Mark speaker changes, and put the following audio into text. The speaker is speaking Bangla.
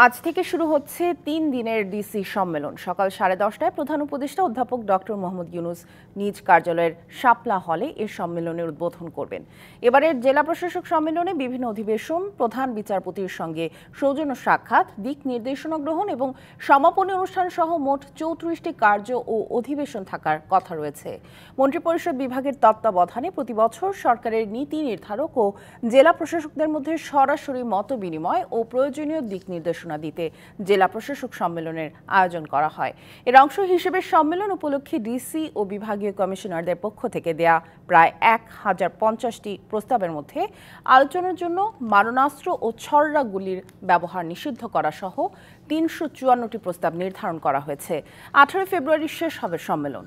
Speaker 1: আজ থেকে শুরু হচ্ছে ৩ দিনের ডিসি সম্মেলন। সকাল 10:30টায় প্রধান উপদেষ্টা অধ্যাপক ডক্টর মোহাম্মদ ইউনূস নিজ কার্যালয়ের শাপলা হলে এ সম্মেলনের উদ্বোধন করবেন। এবারের জেলা প্রশাসক সম্মেলনে বিভিন্ন অধিবেশন, প্রধান বিচারপতির সঙ্গে সৌজন্য সাক্ষাৎ, দিক নির্দেশনা গ্রহণ এবং সমাপনী অনুষ্ঠান সহ মোট 34টি কার্য ও অধিবেশন থাকার কথা রয়েছে। মন্ত্রিপরিষদ বিভাগের তত্ত্বাবধানে প্রতিবছর সরকারের নীতি নির্ধারক ও জেলা প্রশাসকদের মধ্যে সরাসরি মত বিনিময় ও প্রয়োজনীয় দিক নির্দেশনা দিতে জেলা প্রশাসক সম্মেলনের আয়োজন করা হয়। এর অংশ হিসেবে সম্মেলন উপলক্ষে ডিসি ও বিভাগীয় কমিশনারদের পক্ষ থেকে দেয়া প্রায় 1050টি প্রস্তাবের মধ্যে আলোচনার জন্য মারণাস্ত্র ও ছররা গুলির ব্যবহার নিষিদ্ধ করা সহ 354টি প্রস্তাব নির্ধারণ করা হয়েছে। 18 ফেব্রুয়ারি শেষ হবে সম্মেলন।